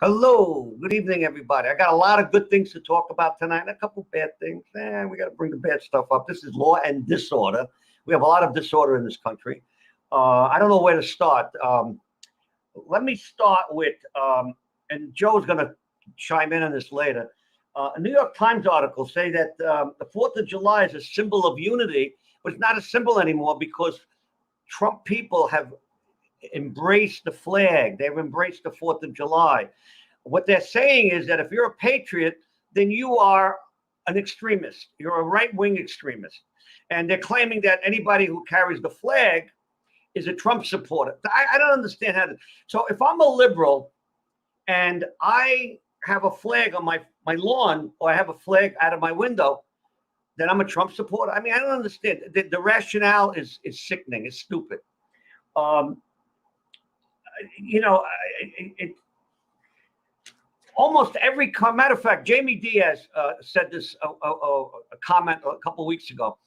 Hello, good evening, everybody. I got a lot of good things to talk about tonight and a couple bad things. We got to bring the bad stuff up. This is law and disorder. We have a lot of disorder in this country. I don't know where to start. Let me start with, and Joe's going to chime in on this later. A New York Times article say that the 4th of July is a symbol of unity, but it's not a symbol anymore because Trump people have embraced the flag. They've embraced the 4th of July. What they're saying is that if you're a patriot, then you are an extremist. You're a right-wing extremist. And they're claiming that anybody who carries the flag is a Trump supporter. I don't understand how to. So if I'm a liberal and I have a flag on my lawn or I have a flag out of my window, then I'm a Trump supporter. I mean, I don't understand. The rationale is sickening. It's stupid. You know, almost every matter of fact, Jamie Diaz said this a comment a couple of weeks ago.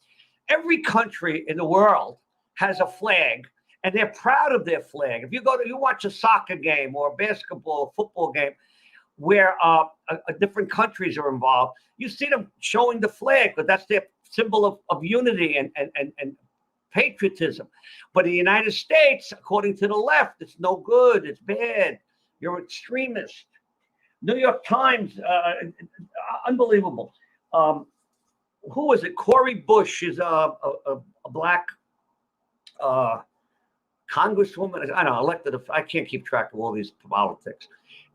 Every country in the world has a flag, and they're proud of their flag. If you watch a soccer game or a basketball, football game, where different countries are involved, you see them showing the flag, but that's their symbol of unity and patriotism. But in the United States, according to the left, it's no good. It's bad. You're an extremist. New York Times, unbelievable. Who was it? Cori Bush is a black congresswoman. I don't know, elected. I can't keep track of all these politics.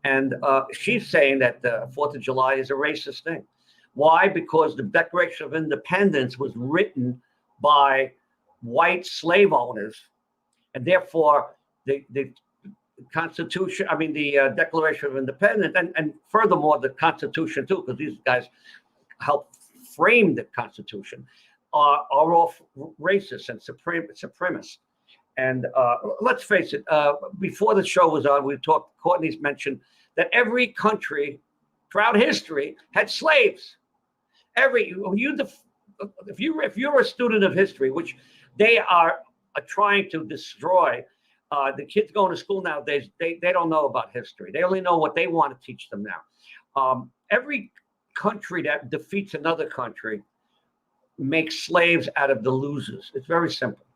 And she's saying that the 4th of July is a racist thing. Why? Because the Declaration of Independence was written by white slave owners, and therefore the Constitution, the Declaration of Independence, and furthermore the Constitution too, because these guys helped frame the Constitution, are all racist and supremacist. And let's face it, before the show was on, we talked, Courtney's mentioned that every country throughout history had slaves. If you're a student of history, which they are trying to destroy, the kids going to school nowadays, they don't know about history. They only know what they want to teach them now. Every country that defeats another country makes slaves out of the losers. It's very simple.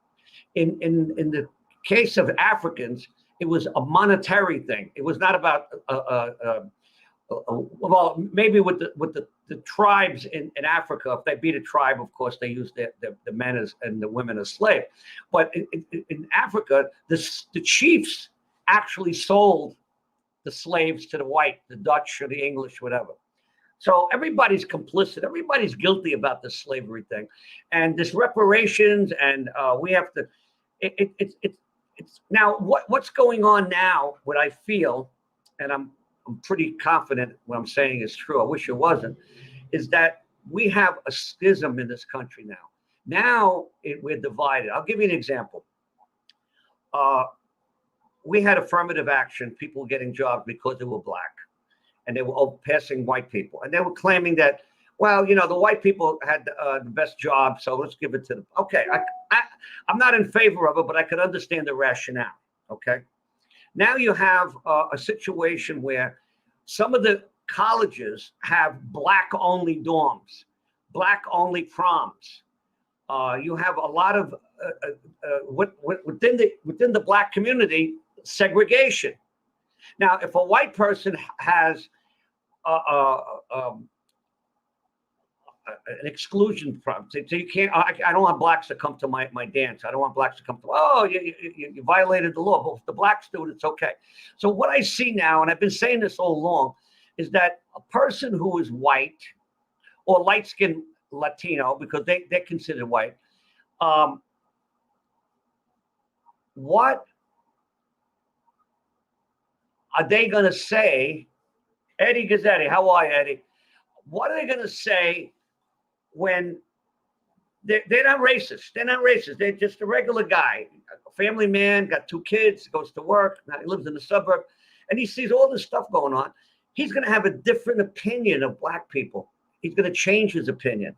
In the case of Africans, it was a monetary thing. It was not about well, maybe with the tribes in Africa, if they beat a tribe, of course, they use the men and the women as slaves. But in Africa, the chiefs actually sold the slaves to the white, the Dutch or the English, whatever. So everybody's complicit. Everybody's guilty about this slavery thing, and this reparations, and we have to. It's now what's going on now. What I feel, and I'm pretty confident what I'm saying is true. I wish it wasn't. Is that we have a schism in this country now. Now we're divided. I'll give you an example. We had affirmative action, people getting jobs because they were black, and they were passing white people, and they were claiming that, well, the white people had the best job, so let's give it to them. Okay, I'm not in favor of it, but I could understand the rationale. Okay, now you have a situation where some of the colleges have black-only dorms, black-only proms. You have a lot of within the black community segregation. Now, if a white person has an exclusion problem, so you can't. I don't want blacks to come to my dance. I don't want blacks to come to. Oh, you violated the law. But if the blacks do it, it's okay. So what I see now, and I've been saying this all along, is that a person who is white or light-skinned Latino, because they're considered white, what are they going to say? Eddie Gazzetti, how are you, Eddie? What are they going to say when they're not racist? They're not racist. They're just a regular guy, a family man, got 2 kids, goes to work, now he lives in the suburb, and he sees all this stuff going on. He's going to have a different opinion of black people. He's going to change his opinion.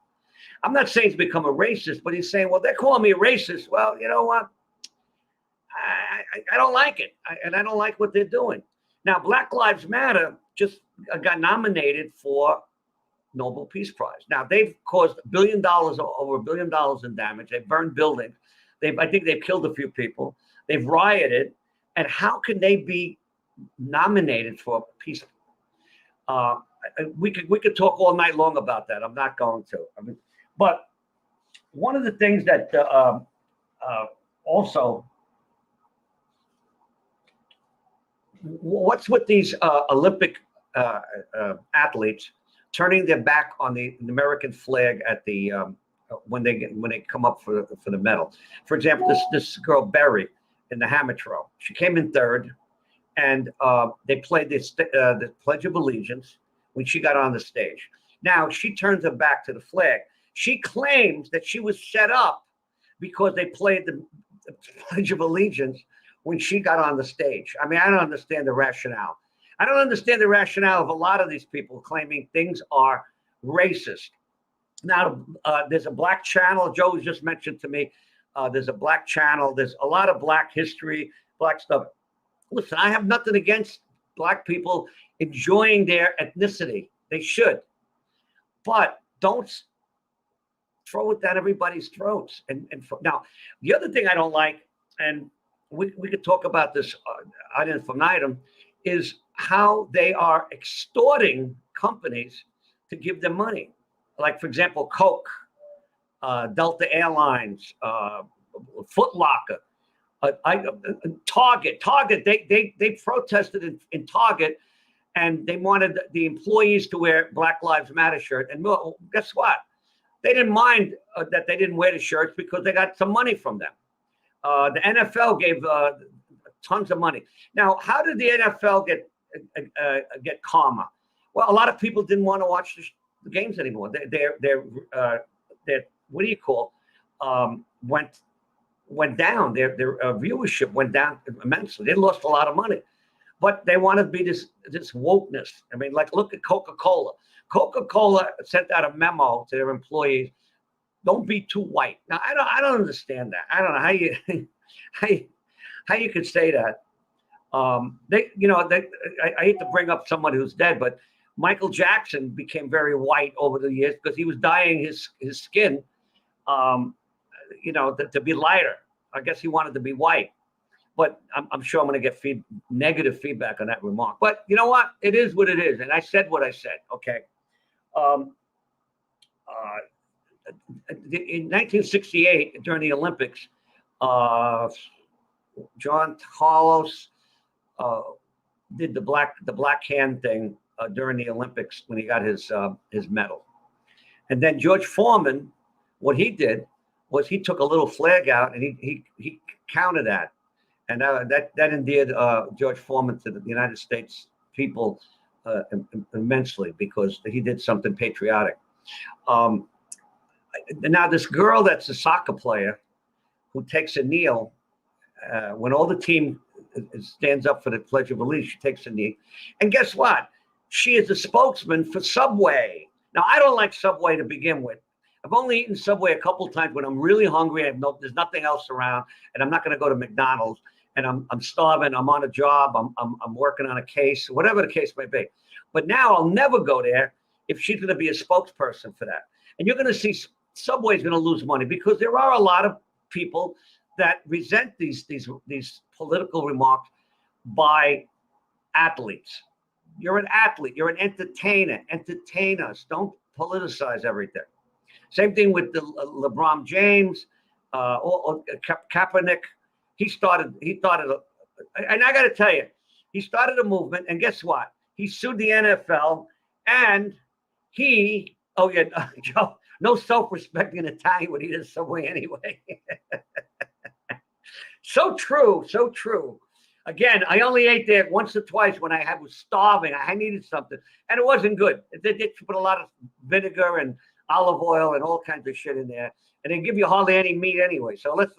I'm not saying he's become a racist, but he's saying, well, they're calling me a racist. Well, you know what? I don't like it, and I don't like what they're doing. Now, Black Lives Matter just got nominated for Nobel Peace Prize. Now, they've caused $1 billion, over $1 billion in damage. They've burned buildings. I think they've killed a few people. They've rioted. And how can they be nominated for peace? We could talk all night long about that. I'm not going to. But one of the things that also, what's with these Olympic athletes turning their back on the American flag at the when they come up for the medal? For example, this girl Berry in the hammer throw, she came in third, and they played the Pledge of Allegiance when she got on the stage. Now she turns her back to the flag. She claims that she was set up because they played the Pledge of Allegiance when she got on the stage. I mean, I don't understand the rationale. I don't understand the rationale of a lot of these people claiming things are racist. Now, there's a black channel. Joe was just mentioned to me. There's a black channel. There's a lot of black history, black stuff. Listen, I have nothing against black people enjoying their ethnicity. They should. But don't throw it down everybody's throats. Now, the other thing I don't like, and we could talk about this item from item, is how they are extorting companies to give them money. Like, for example, Coke, Delta Airlines, Foot Locker, Target. They protested in Target, and they wanted the employees to wear Black Lives Matter shirt. And well, guess what? They didn't mind that they didn't wear the shirts because they got some money from them. The NFL gave tons of money. Now, how did the NFL get karma? Well, a lot of people didn't want to watch the games anymore. Their what do you call went down. Their viewership went down immensely. They lost a lot of money, but they want to be this wokeness. I mean, like, look at Coca-Cola. Coca-Cola sent out a memo to their employees: don't be too white. Now, I don't understand that. I don't know how you how you could say that. I hate to bring up someone who's dead, but Michael Jackson became very white over the years because he was dyeing his skin, to be lighter. I guess he wanted to be white. But I'm sure I'm going to get negative feedback on that remark. But you know what? It is what it is. And I said what I said. Okay. In 1968, during the Olympics, John Carlos did the black hand thing during the Olympics when he got his medal. And then George Foreman, what he did was he took a little flag out and he counted that. And that endeared George Foreman to the United States people immensely because he did something patriotic. Now, this girl that's a soccer player who takes a kneel when all the team stands up for the Pledge of Allegiance, she takes a knee. And guess what? She is a spokesman for Subway. Now, I don't like Subway to begin with. I've only eaten Subway a couple of times when I'm really hungry. There's nothing else around, and I'm not going to go to McDonald's. And I'm starving. I'm on a job. I'm working on a case, whatever the case may be. But now I'll never go there if she's going to be a spokesperson for that. And you're going to see Subway's going to lose money because there are a lot of people that resent these political remarks by athletes. You're an athlete. You're an entertainer. Entertain us. Don't politicize everything. Same thing with the LeBron James or Kaepernick. He started, and I got to tell you, he started a movement, and guess what? He sued the NFL, and Joe, no self-respecting Italian would eat at Subway anyway. So true. Again, I only ate there once or twice when I was starving. I needed something, and it wasn't good. They put a lot of vinegar and olive oil and all kinds of shit in there, and they give you hardly any meat anyway. So let's.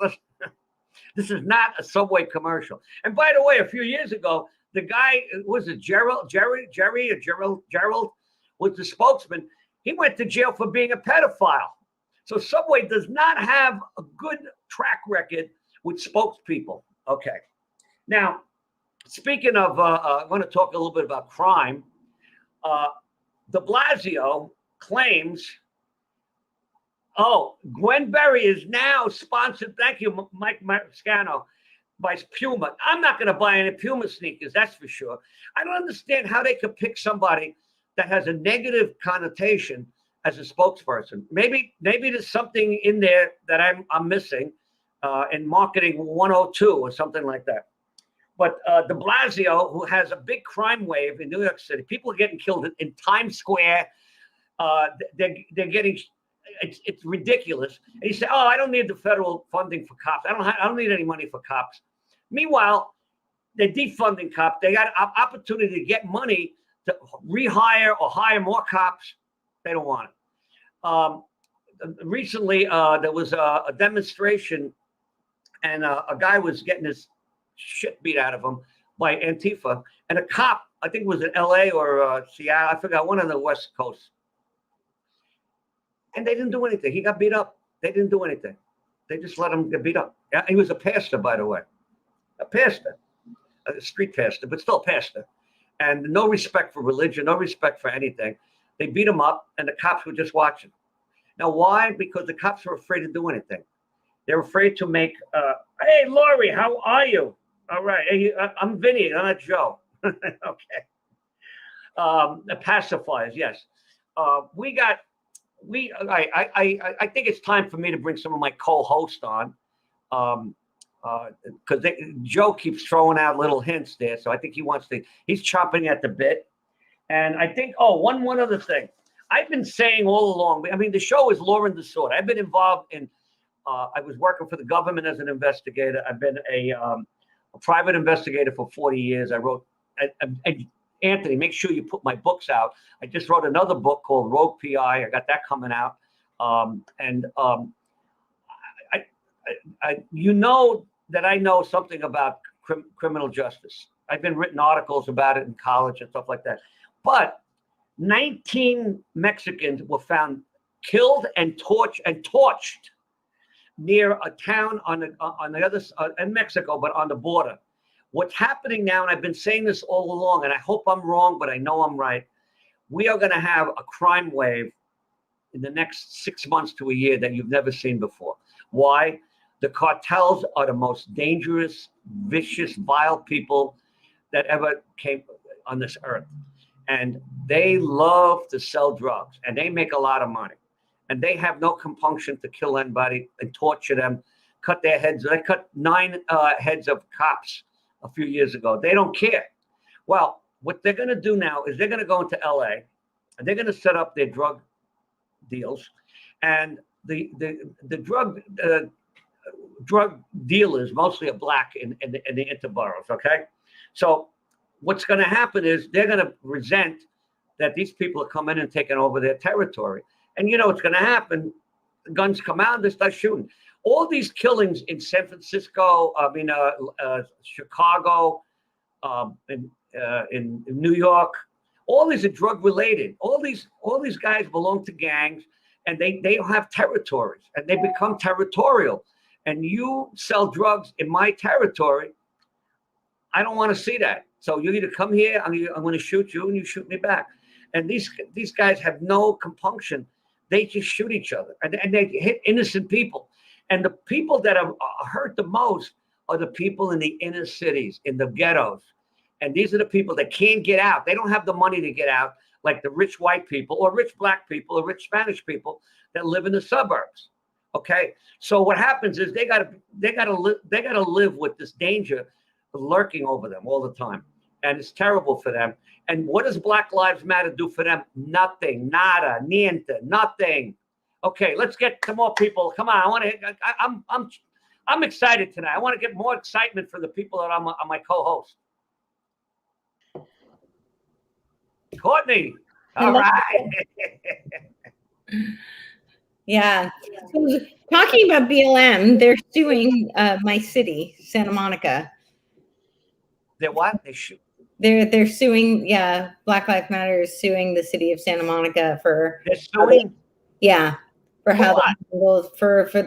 This is not a Subway commercial. And by the way, a few years ago, the guy was it Gerald was the spokesman. He went to jail for being a pedophile. So Subway does not have a good track record with spokespeople. Okay. Now, Speaking of, I want to talk a little bit about crime. De Blasio claims, Gwen Berry is now sponsored. Thank you, Mike Mariscano, by Puma. I'm not going to buy any Puma sneakers, that's for sure. I don't understand how they could pick somebody that has a negative connotation as a spokesperson. Maybe there's something in there that I'm missing in marketing 102 or something like that. But de Blasio, who has a big crime wave in New York City, people are getting killed in Times Square. They're getting, it's ridiculous. And you say, I don't need the federal funding for cops. I don't need any money for cops. Meanwhile, they're defunding cops. They got an opportunity to get money to rehire or hire more cops. They don't want it. Recently, there was a demonstration, and a guy was getting his shit beat out of him by Antifa, and a cop, I think it was in LA or Seattle, I forgot, one on the West Coast, and they didn't do anything. He got beat up. They didn't do anything. They just let him get beat up. He was a pastor, by the way, a pastor, a street pastor, but still a pastor, and no respect for religion, no respect for anything. They beat him up, and the cops were just watching. Now, why? Because the cops were afraid to do anything. They're afraid to make, hey, Lori, how are you? All right. Hey, I'm Vinny. I'm not Joe. Okay. The pacifiers, yes. I think it's time for me to bring some of my co-hosts on, because Joe keeps throwing out little hints there. So I think he's chomping at the bit. And I think, one other thing. I've been saying all along, I mean, the show is Law and Disorder. I've been involved in, I was working for the government as an investigator. I've been a private investigator for 40 years. I wrote, Anthony, make sure you put my books out. I just wrote another book called Rogue PI. I got that coming out. You know that I know something about criminal justice. I've been written articles about it in college and stuff like that. But 19 Mexicans were found killed and torched near a town on the other side in Mexico, but on the border. What's happening now, and I've been saying this all along, and I hope I'm wrong, but I know I'm right. We are going to have a crime wave in the next 6 months to a year that you've never seen before. Why? The cartels are the most dangerous, vicious, vile people that ever came on this earth. And they love to sell drugs, and they make a lot of money. And they have no compunction to kill anybody and torture them, cut their heads. They cut 9 heads of cops a few years ago. They don't care. Well, what they're going to do now is they're going to go into LA, and they're going to set up their drug deals. And the drug dealers mostly are black in the interboroughs, okay? So what's going to happen is they're going to resent that these people are coming in and taking over their territory. And you know what's going to happen? The guns come out and they start shooting. All these killings in San Francisco, Chicago, in New York, all these are drug related. All these guys belong to gangs, and they have territories, and they become territorial. And you sell drugs in my territory, I don't want to see that. So you either come here, I'm going to shoot you, and you shoot me back. And these guys have no compunction. They just shoot each other, and they hit innocent people. And the people that are hurt the most are the people in the inner cities, in the ghettos. And these are the people that can't get out. They don't have the money to get out, like the rich white people or rich black people or rich Spanish people that live in the suburbs. Okay, so what happens is they gotta live with this danger lurking over them all the time, and it's terrible for them. And what does Black Lives Matter do for them? Nothing, nada, niente, nothing. Okay, let's get some more people. Come on, I'm excited tonight. I want to get more excitement for the people that are my co-host. Courtenay, all right. Yeah. So, talking about BLM, they're suing my city, Santa Monica. They're what? They shoot. They're suing. Yeah, Black Lives Matter is suing the city of Santa Monica for. They're suing. For how they handled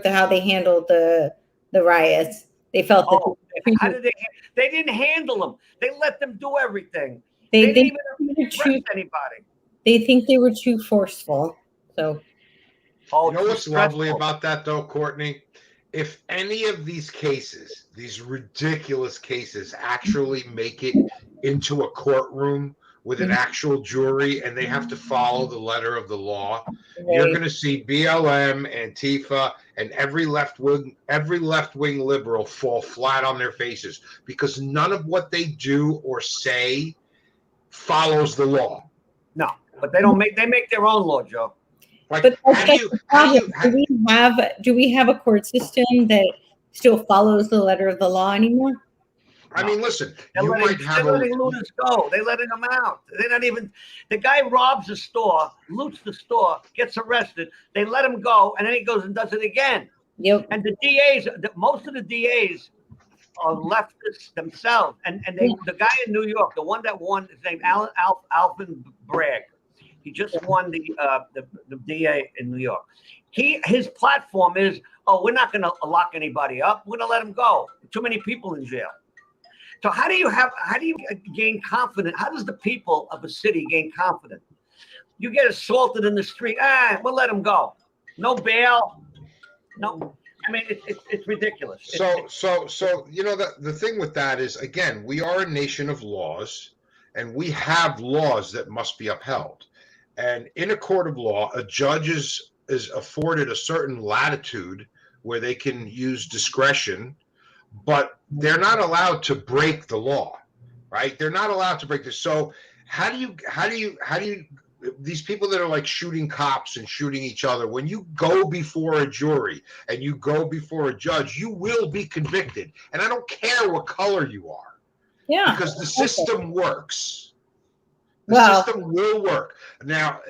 how they handled the riots. They felt that How did they? They didn't handle them. They let them do everything. They They didn't were even too, arrest anybody. they think they were too forceful. So Oh, You know too what's lovely stressful. about that, though, Courtney? If any of these cases, these ridiculous cases, actually make it into a courtroom with an actual jury and they have to follow the letter of the law, you're going to see BLM, Antifa, and every left-wing liberal fall flat on their faces because none of what they do or say follows the law. No, but they don't make. They make their own law, Joe. Like, but how do do we have a court system that still follows the letter of the law anymore? I mean, listen, They're letting looters go. They're letting them out. They're not even. The guy robs a store, loots the store, gets arrested. They let him go, and then he goes and does it again. Yep. And the DAs, most of the DAs are leftists themselves. And the guy in New York, the one that won, his name Alvin Bragg. He just won the DA in New York. His platform is, we're not going to lock anybody up. We're going to let them go. Too many people in jail. So how do you gain confidence? How does the people of a city gain confidence? You get assaulted in the street. We'll let them go. No bail. No. I mean, it's ridiculous. So you know, the thing with that is, again, we are a nation of laws, and we have laws that must be upheld. And in a court of law, a judge is afforded a certain latitude where they can use discretion, but they're not allowed to break the law, right? They're not allowed to break this. So how do you these people that are like shooting cops and shooting each other, when you go before a jury and you go before a judge, you will be convicted. And I don't care what color you are. Yeah. Because the system works. The system will work. Now,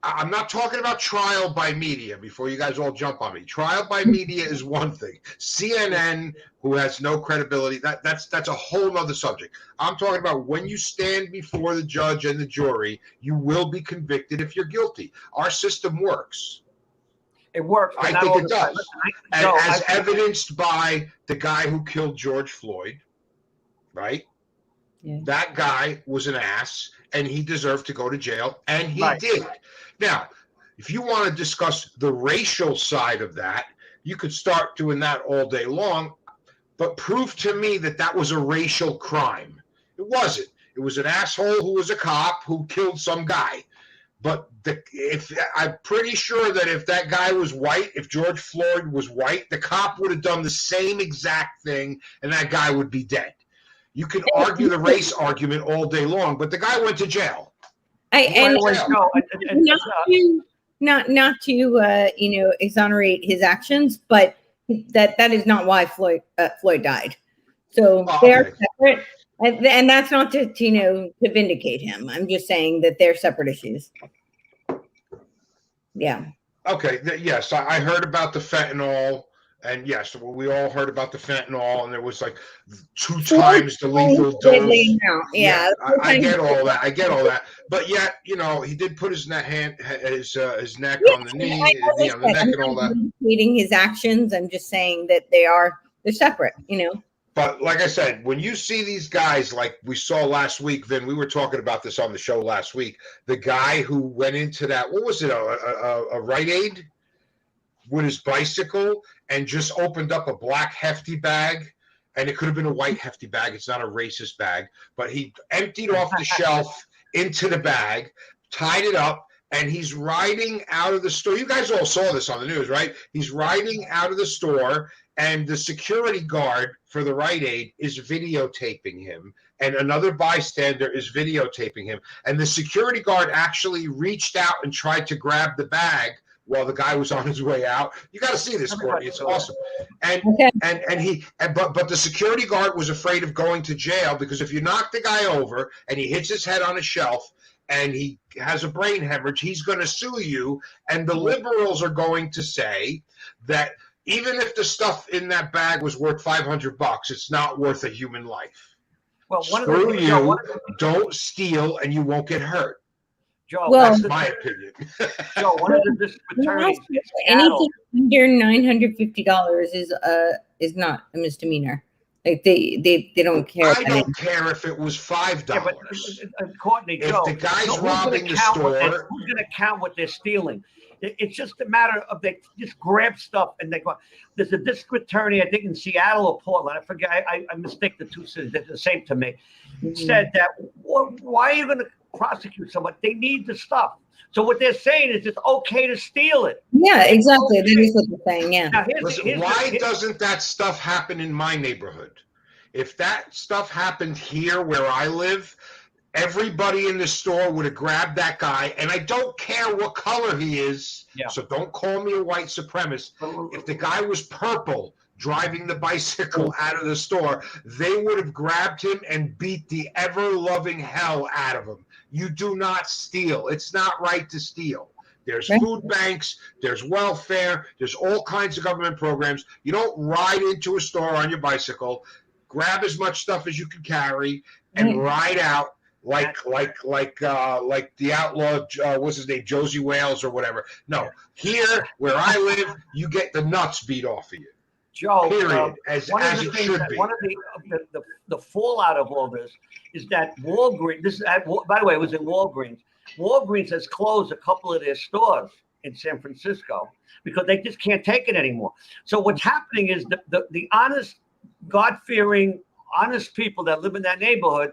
I'm not talking about trial by media before you guys all jump on me. Trial by media is one thing. CNN, who has no credibility, that's a whole other subject. I'm talking about when you stand before the judge and the jury, you will be convicted if you're guilty. Our system works. It works. I think it does. As evidenced by the guy who killed George Floyd, right? Yeah. That guy was an ass, and he deserved to go to jail, and he did. Now, if you want to discuss the racial side of that, you could start doing that all day long, but prove to me that that was a racial crime. It wasn't. It was an asshole who was a cop who killed some guy. But I'm pretty sure that if that guy was white, if George Floyd was white, the cop would have done the same exact thing, and that guy would be dead. You can argue the race argument all day long, but the guy went to jail. Not to exonerate his actions, but that is not why Floyd died. So they're separate, and that's not to vindicate him. I'm just saying that they're separate issues. Yeah. Okay. Yes, I heard about the fentanyl. And yes, we all heard about the fentanyl, and there was like 2 times the lethal dose. Yeah, I get all that. But yet, he did put his neck on the knee, on the neck, and all that. Reading his actions, I'm just saying that they're separate. But like I said, when you see these guys, like we saw last week, Vin, we were talking about this on the show last week. The guy who went into that, what was it, a Rite Aid with his bicycle and just opened up a black hefty bag, and it could have been a white hefty bag. It's not a racist bag, but he emptied off the shelf into the bag, tied it up, and he's riding out of the store. You guys all saw this on the news, right? He's riding out of the store, and the security guard for the Rite Aid is videotaping him, and another bystander is videotaping him. And the security guard actually reached out and tried to grab the bag while the guy was on his way out. You got to see this, Courtney. It's awesome. But the security guard was afraid of going to jail, because if you knock the guy over and he hits his head on a shelf and he has a brain hemorrhage, he's going to sue you. And the liberals are going to say that even if the stuff in that bag was worth $500, it's not worth a human life. Well, Screw you. Don't steal, and you won't get hurt. Joe, that's my opinion. Joe, one of the district attorneys, anything under $950 is not a misdemeanor. Like they don't care. I don't care if it was $5. Yeah, but Courtney, If Joe, the guy's who's robbing gonna the count store, who's going to count what they're stealing? It's just a matter of they just grab stuff and they go. There's a district attorney, I think in Seattle or Portland. I forget. I mistake the two cities. They're the same to me. Said that. Why are you going to prosecute someone? They need the stuff. So what they're saying is it's okay to steal it. Yeah, exactly. That is what they're saying. Yeah. Now, listen, why doesn't that stuff happen in my neighborhood? If that stuff happened here where I live, everybody in the store would have grabbed that guy, and I don't care what color he is, so don't call me a white supremacist. If the guy was purple driving the bicycle out of the store, they would have grabbed him and beat the ever-loving hell out of him. You do not steal. It's not right to steal. There's food banks, there's welfare, there's all kinds of government programs. You don't ride into a store on your bicycle, grab as much stuff as you can carry, and ride out like the outlaw, what's his name, Josie Wales or whatever. No, here where I live, you get the nuts beat off of you. Joe, period, as it should be. One of the fallout of all this is that Walgreens. By the way, it was in Walgreens. Walgreens has closed a couple of their stores in San Francisco because they just can't take it anymore. So what's happening is the honest, God-fearing, honest people that live in that neighborhood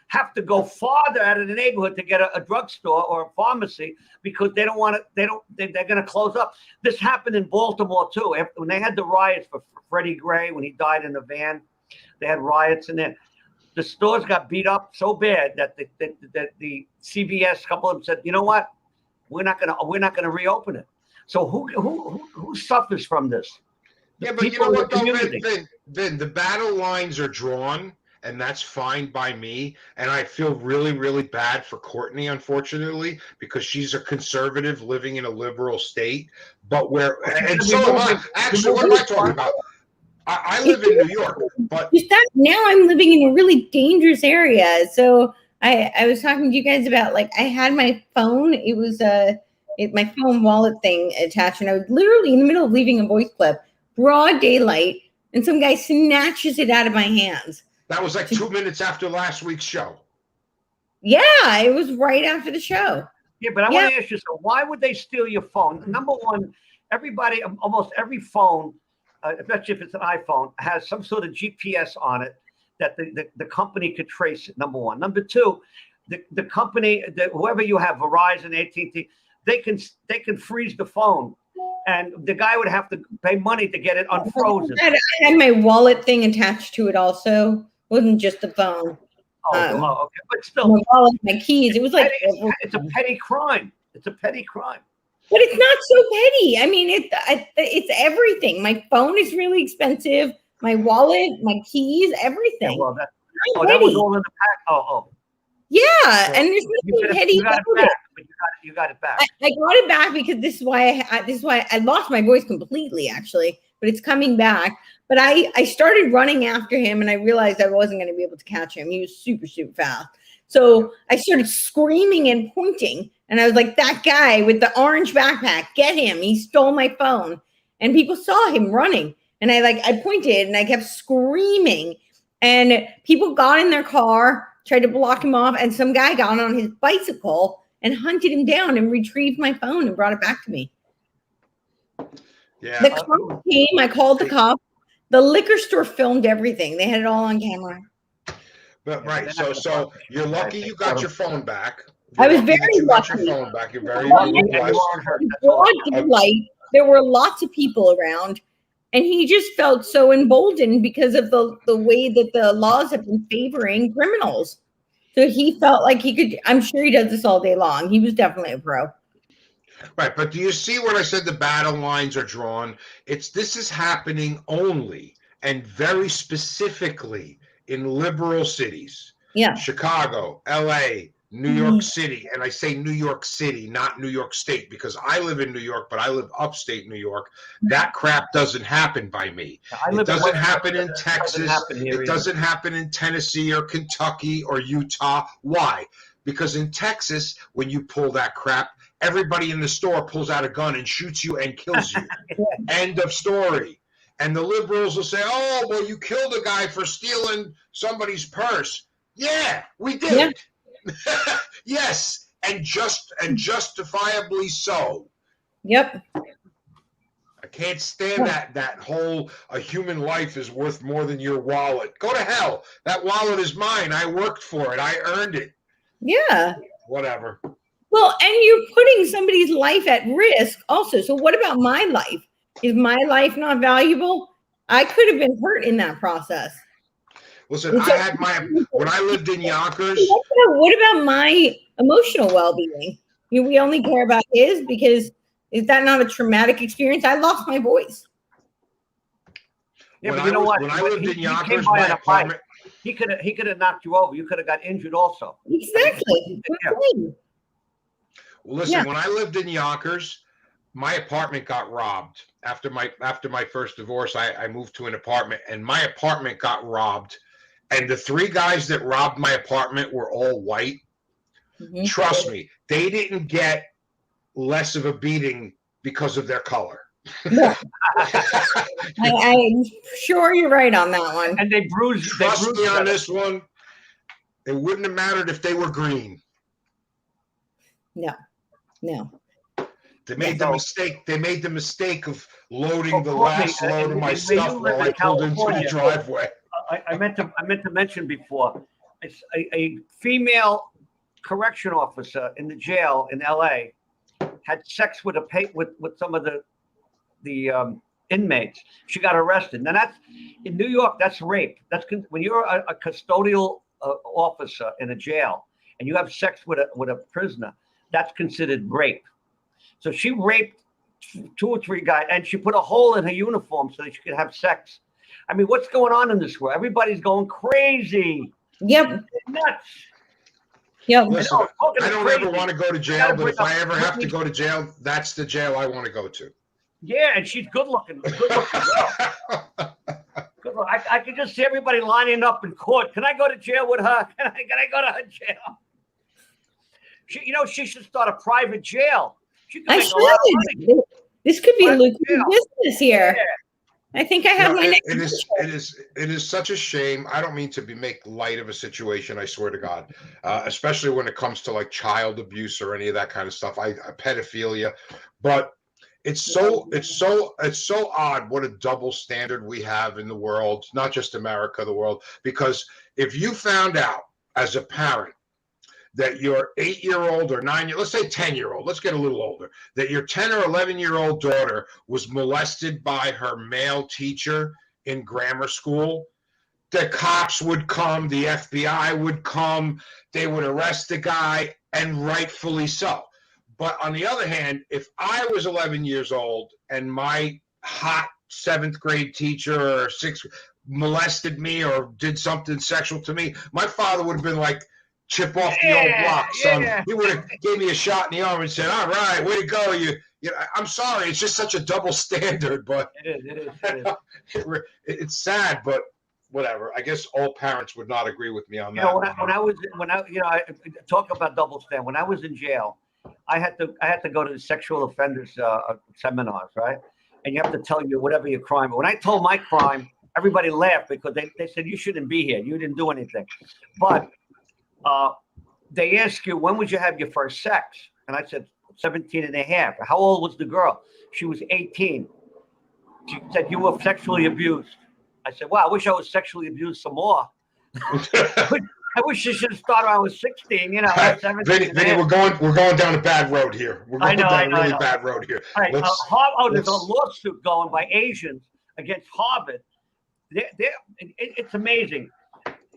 have to go farther out of the neighborhood to get a drugstore or a pharmacy because they don't want to. They're going to close up. This happened in Baltimore too. When they had the riots for Freddie Gray when he died in the van, they had riots in there. The stores got beat up so bad that the CVS, a couple of them said, you know what, we're not gonna reopen it. So who suffers from this? Yeah, but you know what, though, Vin, the battle lines are drawn. And that's fine by me. And I feel really, really bad for Courtenay, unfortunately, because she's a conservative living in a liberal state. But and so am I. Actually, what am I talking about? I live in New York, but now I'm living in a really dangerous area. So I was talking to you guys about, like, I had my phone. It was my phone wallet thing attached, and I was literally in the middle of leaving a voice clip, broad daylight, and some guy snatches it out of my hands. That was like 2 minutes after last week's show. Yeah, it was right after the show. Yeah, but I want to ask you, so why would they steal your phone? Number one, almost every phone, especially if it's an iPhone, has some sort of GPS on it that the company could trace it, number one. Number two, the company, whoever you have, Verizon, AT&T, they can freeze the phone. And the guy would have to pay money to get it unfrozen. I had my wallet thing attached to it also. It wasn't just the phone. Okay. But still. My wallet, my keys. It was like. It's a petty crime. It's a petty crime. But it's not so petty. I mean, it's everything. My phone is really expensive. My wallet, my keys, everything. Yeah, well, that was all in the pack. Yeah, and there's nothing petty about it. But you got it back. I got it back because this is why I lost my voice completely, actually, but it's coming back. But I started running after him, and I realized I wasn't going to be able to catch him. He was super, super fast. So I started screaming and pointing, and I was like, that guy with the orange backpack, get him. He stole my phone. And people saw him running, and I pointed, and I kept screaming, and people got in their car, tried to block him off, and some guy got on his bicycle and hunted him down and retrieved my phone and brought it back to me. Yeah. The cops came. I called the cops. The liquor store filmed everything. They had it all on camera. But right, so you're lucky you got your phone back. I was very lucky. Got your phone back. You're very blessed. There were lots of people around, and he just felt so emboldened because of the way that the laws have been favoring criminals. So he felt like he could. I'm sure he does this all day long. He was definitely a pro. Right, but do you see what I said? The battle lines are drawn. This is happening only and very specifically in liberal cities. Yeah. Chicago, LA, New York City. And I say New York City, not New York State, because I live in New York, but I live upstate New York. That crap doesn't happen by me. It doesn't happen in Texas. It doesn't happen in Tennessee or Kentucky or Utah. Why? Because in Texas, when you pull that crap, everybody in the store pulls out a gun and shoots you and kills you. End of story. And the liberals will say, "Oh, well, you killed a guy for stealing somebody's purse." Yeah, we did. Yeah. Yes, and justifiably so. Yep. I can't stand that whole a human life is worth more than your wallet. Go to hell. That wallet is mine. I worked for it. I earned it. Yeah. Whatever. Well, and you're putting somebody's life at risk also. So what about my life? Is my life not valuable? I could have been hurt in that process. Listen, I had when I lived in Yonkers. What about my emotional well-being? We only care about his because is that not a traumatic experience? I lost my voice. Yeah, but you know what? When I lived in Yonkers, my apartment, he could have knocked you over. You could have got injured also. Exactly. Well, listen, when I lived in Yonkers, my apartment got robbed. After my first divorce, I moved to an apartment, and my apartment got robbed. And the 3 guys that robbed my apartment were all white. Mm-hmm. Trust me, they didn't get less of a beating because of their color. Yeah. I'm sure you're right on that one. And they bruised. Trust me on this one. It wouldn't have mattered if they were green. No. They made the mistake. They made the mistake of loading the last load of my stuff while I pulled into the driveway. I meant to mention before. It's a female correction officer in the jail in L.A. had sex with some of the inmates. She got arrested. Now that's in New York. That's rape. That's when you're a custodial officer in a jail and you have sex with a prisoner. That's considered rape. So she raped 2 or 3 guys, and she put a hole in her uniform so that she could have sex. I mean, what's going on in this world? Everybody's going crazy. Yep. Nuts. Yep. Listen, I don't ever want to go to jail, but if I ever have to go to jail, that's the jail I want to go to. Yeah, and she's good looking. Good looking girl. Good look. I could just see everybody lining up in court. Can I go to jail with her? Can I go to her jail? She should start a private jail. She could make a lot of money. This could be a lucrative business here. Yeah. I think I have my next. It is such a shame. I don't mean to make light of a situation. I swear to God, especially when it comes to like child abuse or any of that kind of stuff. Pedophilia, but it's so odd what a double standard we have in the world, not just America, the world. Because if you found out as a parent that your 8-year-old or 9-year, let's say 10-year-old, let's get a little older, that your 10 or 11-year-old daughter was molested by her male teacher in grammar school, the cops would come, the FBI would come, they would arrest the guy, and rightfully so. But on the other hand, if I was 11 years old and my hot 7th grade teacher or 6th molested me or did something sexual to me, my father would have been like, chip off the old block, son. Yeah. He would have gave me a shot in the arm and said, "All right, way to go." You know, I'm sorry, it's just such a double standard, but it is. It's sad, but whatever. I guess all parents would not agree with me on that. When I talk about double standard. When I was in jail, I had to go to the sexual offenders seminars, right? And you have to tell you whatever your crime. When I told my crime, everybody laughed because they said you shouldn't be here. You didn't do anything, but they ask you, when would you have your first sex? And I said, 17 and a half. How old was the girl? She was 18. She said, you were sexually abused. I said, well, I wish I was sexually abused some more. I wish you should have started when I was 16, Vinny, we're going down a bad road here. We're going down a really bad road here. All right, there's a lawsuit going by Asians against Harvard. It's amazing.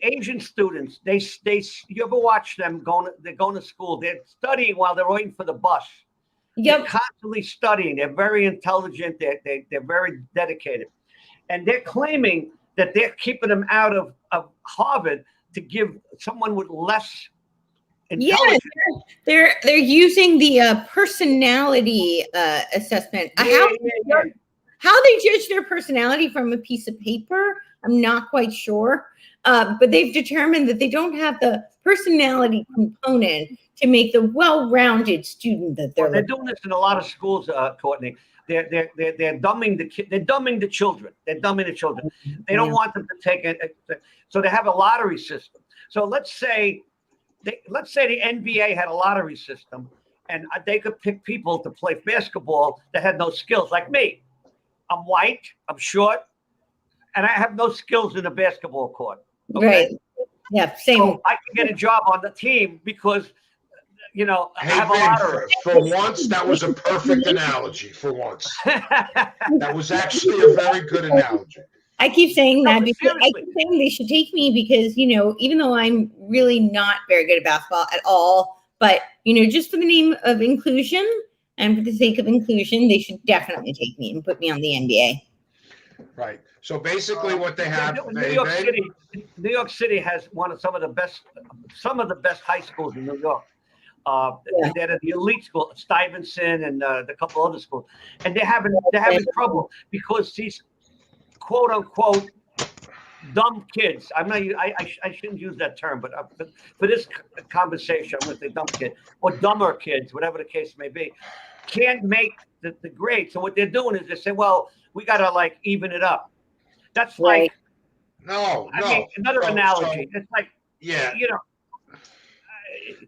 Asian students, you ever watch them they're going to school, they're studying while they're waiting for the bus. Yep. They're constantly studying. They're very intelligent. They're very dedicated. And they're claiming that they're keeping them out of Harvard to give someone with less intelligence. Yeah, they're using the personality assessment. How they judge their personality from a piece of paper, I'm not quite sure. but they've determined that they don't have the personality component to make the well-rounded student that they're. They're doing this in a lot of schools, Courtney. They're dumbing the kid. They're dumbing the children. They're dumbing the children. They don't want them to take it. So they have a lottery system. So let's say the NBA had a lottery system, and they could pick people to play basketball that had no skills, like me. I'm white, I'm short, and I have no skills in a basketball court. Okay? Right. Yeah, same. So I can get a job on the team because, I have a lottery. For once, that was a perfect analogy. For once, that was actually a very good analogy. I keep saying that because I keep saying they should take me because, even though I'm really not very good at basketball at all, but, just for the name of inclusion and for the sake of inclusion, they should definitely take me and put me on the NBA. Right. So basically what they have. New York City has some of the best high schools in New York. They're at the elite school, Stuyvesant and a couple other schools. And they're having trouble because these quote unquote dumb kids. I shouldn't use that term, but for this conversation, I'm going to say dumb kid or dumber kids, whatever the case may be, can't make the grade. So what they're doing is they say, well, we got to even it up. That's like, another analogy. It's like,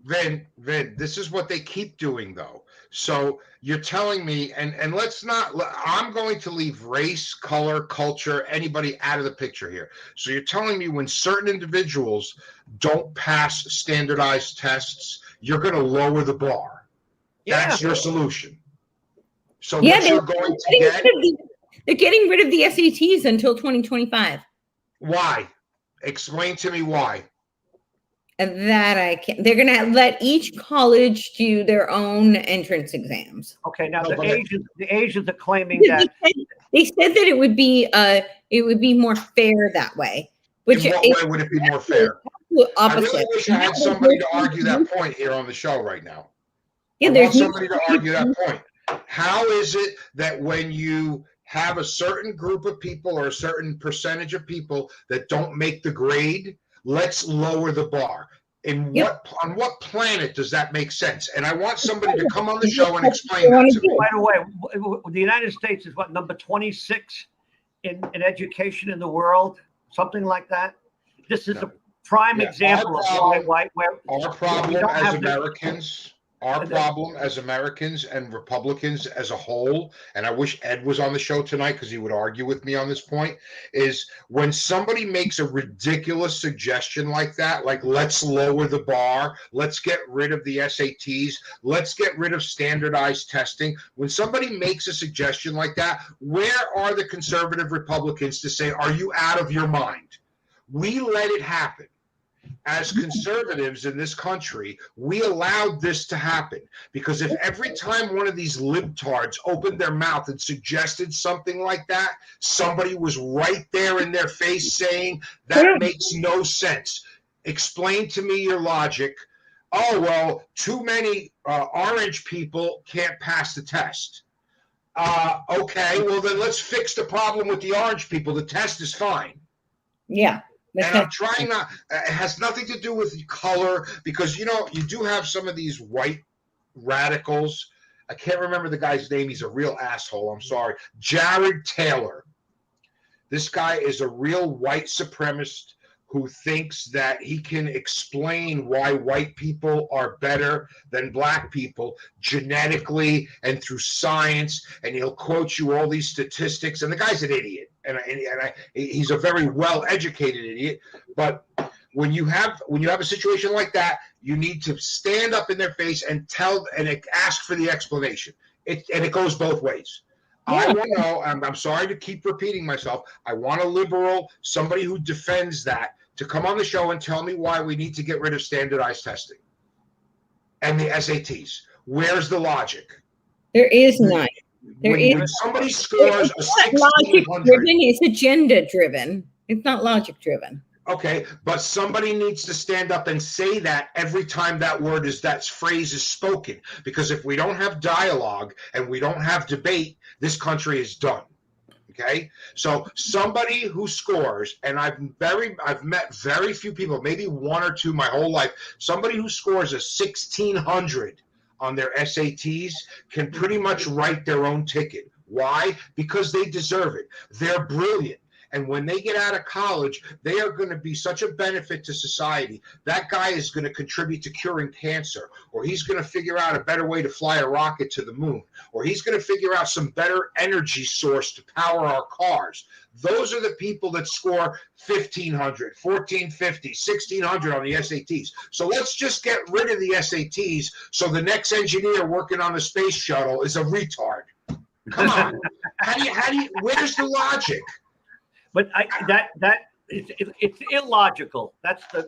Vin, this is what they keep doing though. So you're telling me, and I'm going to leave race, color, culture, anybody out of the picture here. So you're telling me when certain individuals don't pass standardized tests, you're going to lower the bar. Yeah. That's your solution. So what you're going to get. They're getting rid of the SATs until 2025. Why? Explain to me why. That I can't. They're going to let each college do their own entrance exams. Okay, now the Asians are claiming that they said that it would be more fair that way. In what way would it be more fair? I really wish I had somebody to argue that point here on the show right now. Yeah, I want somebody to argue that point. How is it that when you have a certain group of people or a certain percentage of people that don't make the grade, let's lower the bar? On what planet does that make sense? And I want somebody to come on the show and explain that to me. By the way, the United States is number 26 in education in the world, something like that. This is a prime example of where our problem as Americans. Our problem as Americans and Republicans as a whole, and I wish Ed was on the show tonight because he would argue with me on this point, is when somebody makes a ridiculous suggestion like that, like let's lower the bar, let's get rid of the SATs, let's get rid of standardized testing. When somebody makes a suggestion like that, where are the conservative Republicans to say, are you out of your mind? We let it happen. As conservatives in this country, we allowed this to happen because if every time one of these libtards opened their mouth and suggested something like that, somebody was right there in their face saying, that makes no sense. Explain to me your logic. Oh, well, too many orange people can't pass the test. Okay, well, then let's fix the problem with the orange people. The test is fine. Yeah. And I'm trying not, it has nothing to do with color because, you do have some of these white radicals. I can't remember the guy's name. He's a real asshole. I'm sorry. Jared Taylor. This guy is a real white supremacist who thinks that he can explain why white people are better than black people genetically and through science. And he'll quote you all these statistics. And the guy's an idiot. And he's a very well-educated idiot. But when you have a situation like that, you need to stand up in their face and ask for the explanation. It goes both ways. Yeah. I want to know. I'm sorry to keep repeating myself. I want a liberal, somebody who defends that, to come on the show and tell me why we need to get rid of standardized testing and the SATs. Where's the logic? There is none. When somebody scores a 1600, it's agenda driven. It's not logic driven. Okay, but somebody needs to stand up and say that every time that phrase is spoken. Because if we don't have dialogue and we don't have debate, this country is done. Okay, so somebody who scores, and I've met very few people, maybe one or two my whole life. Somebody who scores a 1600 on their SATs can pretty much write their own ticket. Why? Because they deserve it. They're brilliant. And when they get out of college, they are going to be such a benefit to society. That guy is going to contribute to curing cancer, or he's going to figure out a better way to fly a rocket to the moon, or he's going to figure out some better energy source to power our cars. Those are the people that score 1,500, 1,450, 1,600 on the SATs. So let's just get rid of the SATs so the next engineer working on the space shuttle is a retard. Come on. How do you, where's the logic? But it's illogical. That's the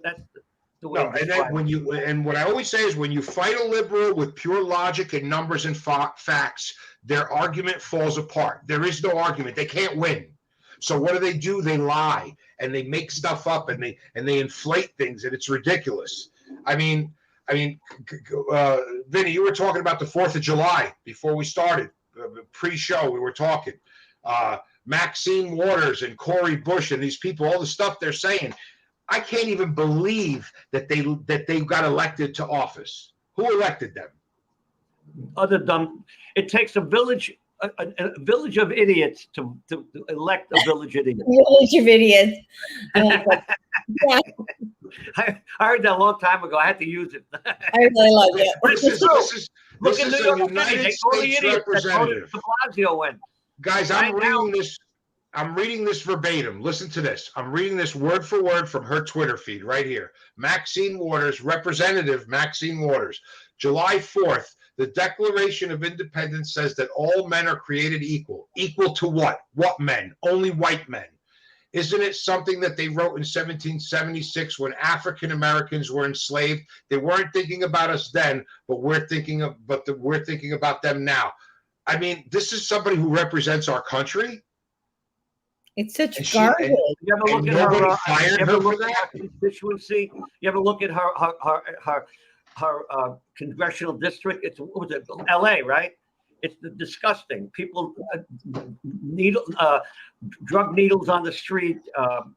way. No, and then what I always say is when you fight a liberal with pure logic and numbers and facts, their argument falls apart. There is no argument. They can't win. So what do? They lie and they make stuff up and they inflate things, and it's ridiculous. I mean, Vinny, you were talking about the 4th of July before we started. Pre-show, we were talking. Maxine Waters and Cori Bush and these people, all the stuff they're saying. I can't even believe that they got elected to office. Who elected them? Other dumb. It takes a village of idiots to elect a village of idiots. Village of idiots. Yeah. I heard that a long time ago. I had to use it. I really like it. This is a United States representative. De Blasio went. Guys, I'm reading this verbatim. Listen to this. I'm reading this word for word from her Twitter feed right here. Maxine Waters, Representative Maxine Waters. July 4th, the Declaration of Independence says that all men are created equal. Equal to what? What men? Only white men. Isn't it something that they wrote in 1776 when African Americans were enslaved? They weren't thinking about us then, but we're thinking about them now. I mean, this is somebody who represents our country. It's such garbage. You ever look at her constituency? You ever look at her congressional district? It's what was it? L.A., right? It's disgusting. People drug needles on the street,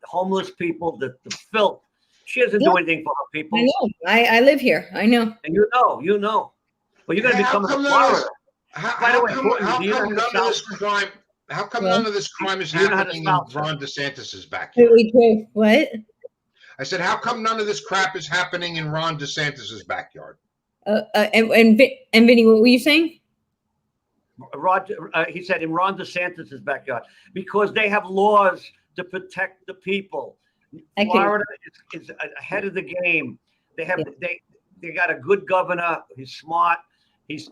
homeless people, the filth. She doesn't do anything for her people. I know. I live here. I know. And you know. Well, you're going to become a Florida. By the way, how come none of this crime is happening in Ron DeSantis's backyard? What? I said, how come none of this crap is happening in Ron DeSantis's backyard? And Vinny, what were you saying? He said in Ron DeSantis's backyard because they have laws to protect the people. Florida is ahead of the game. They got a good governor. He's smart. He's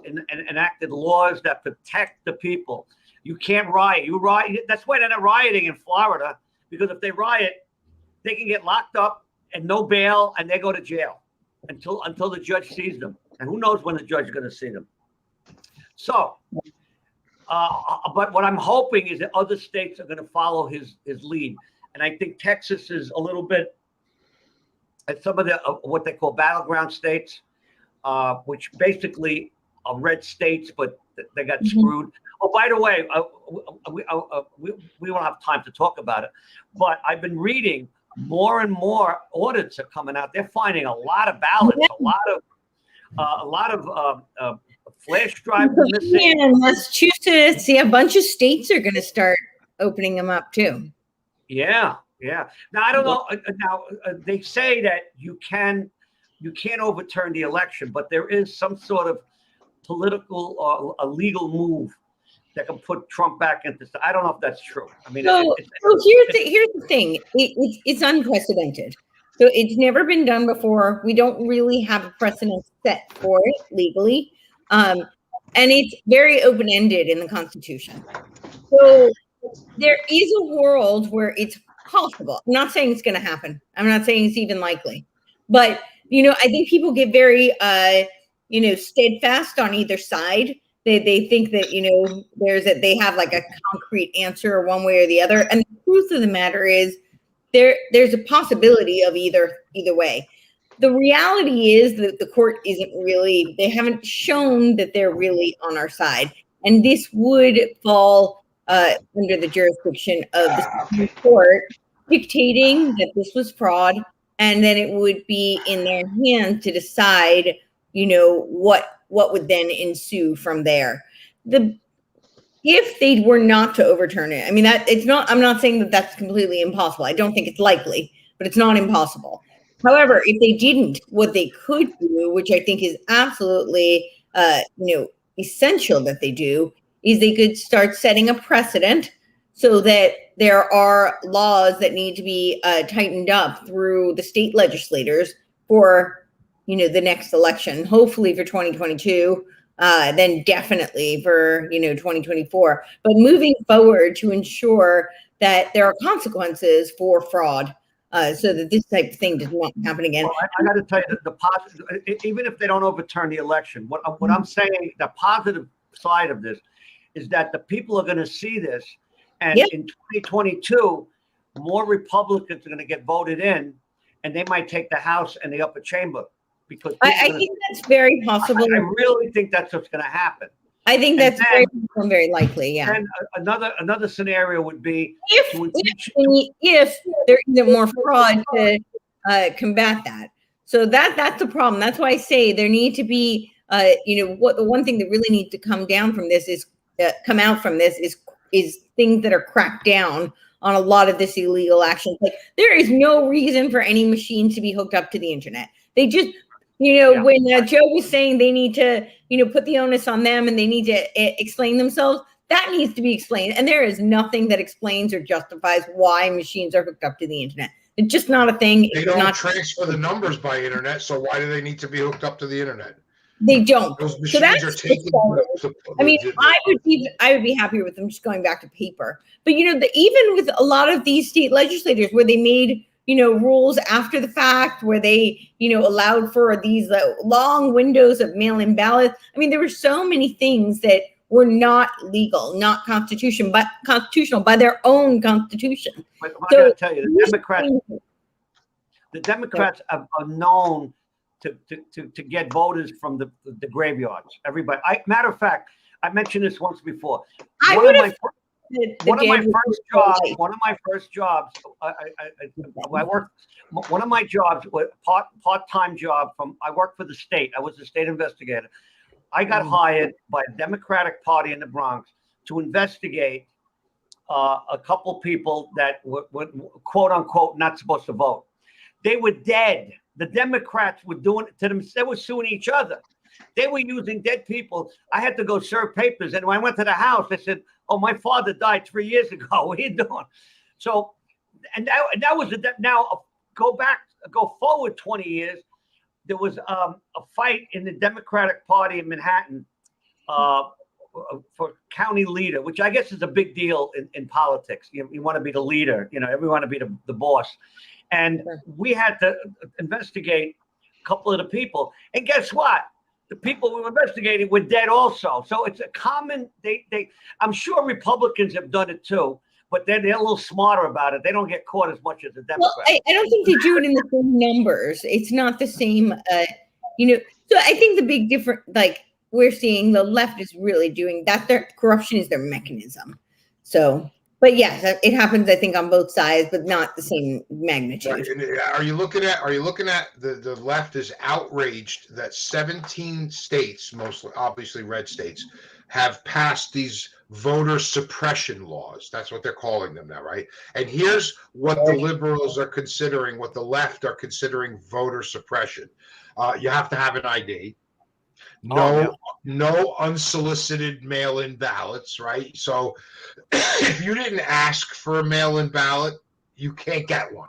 enacted laws that protect the people. You can't riot. You riot. That's why they're not rioting in Florida, because if they riot, they can get locked up and no bail, and they go to jail until the judge sees them. And who knows when the judge is going to see them. So, but what I'm hoping is that other states are going to follow his lead. And I think Texas is a little bit at some of the what they call battleground states, which basically are red states, but they got screwed. Oh, by the way, we won't have time to talk about it, but I've been reading more and more audits are coming out. They're finding a lot of ballots, a lot of flash drives are missing. Yeah, Massachusetts, a bunch of states are going to start opening them up too. Yeah. Now I don't know. Now they say that you can't overturn the election, but there is some sort of political or a legal move that can put Trump back into. I don't know if that's true. I mean, so here's the thing. It's unprecedented. So it's never been done before. We don't really have a precedent set for it legally, and it's very open-ended in the Constitution. So there is a world where it's possible. I'm not saying it's going to happen. I'm not saying it's even likely, but I think people get very steadfast on either side. They think that they have like a concrete answer one way or the other. And the truth of the matter is there's a possibility of either way. The reality is that the court they haven't shown that they're really on our side. And this would fall under the jurisdiction of the Supreme Court, dictating that this was fraud, and then it would be in their hands to decide, what would then ensue from there. If they were not to overturn it, I mean, I'm not saying that that's completely impossible. I don't think it's likely, but it's not impossible. However, if they didn't, what they could do, which I think is absolutely, essential that they do, is they could start setting a precedent so that there are laws that need to be tightened up through the state legislators for, the next election, hopefully for 2022. Then definitely for 2024, but moving forward to ensure that there are consequences for fraud, so that this type of thing does not happen again. Well, I got to tell you that the positive, even if they don't overturn the election, what I'm saying, the positive side of this is that the people are going to see this, and in 2022, more Republicans are going to get voted in, and they might take the House and the upper chamber. Because I think that's very possible. I really think that's what's going to happen. I think that's very likely. Yeah. And another scenario would be if there isn't more fraud to combat that. So that's the problem. That's why I say there need to be, the one thing that really needs to come out from this is things that are cracked down on a lot of this illegal action. Like, there is no reason for any machine to be hooked up to the internet. They just, when Joe was saying they need to, put the onus on them and they need to explain themselves, that needs to be explained. And there is nothing that explains or justifies why machines are hooked up to the internet. It's just not a thing. They don't transfer the numbers by internet, so why do they need to be hooked up to the internet? They don't. Those machines are taking. I would be happier with them just going back to paper. But even with a lot of these state legislators, where they made rules after the fact, where they allowed for these long windows of mail-in ballots. I mean, there were so many things that were not legal, not constitutional by their own constitution. But I got to tell you, the Democrats are known to get voters from the graveyards. Everybody. Matter of fact, I mentioned this once before. One of my first jobs, I worked. One of my jobs was part-time job I worked for the state. I was a state investigator. I got hired by the Democratic Party in the Bronx to investigate a couple people that were quote unquote not supposed to vote. They were dead. The Democrats were doing it to them. They were suing each other. They were using dead people. I had to go serve papers. And when I went to the house, they said, "Oh, my father died 3 years ago. What are you doing?" So, and that was now go forward 20 years. There was a fight in the Democratic Party in Manhattan for county leader, which I guess is a big deal in politics. You want to be the leader. Everyone want to be the boss. And we had to investigate a couple of the people. And guess what? The people we were investigating were dead also. So it's a common, I'm sure Republicans have done it too, but they're a little smarter about it. They don't get caught as much as the Democrats. Well, I don't think they do it in the same numbers. It's not the same, So I think the big difference, we're seeing the left is really doing that. Their corruption is their mechanism. So, but yes, it happens, I think, on both sides, but not the same magnitude. Are you looking at the left is outraged that 17 states, mostly obviously red states, have passed these voter suppression laws. That's what they're calling them now, right? And here's what the liberals are considering, what the left are considering voter suppression. You have to have an ID. No unsolicited mail-in ballots, right? So if you didn't ask for a mail-in ballot, you can't get one.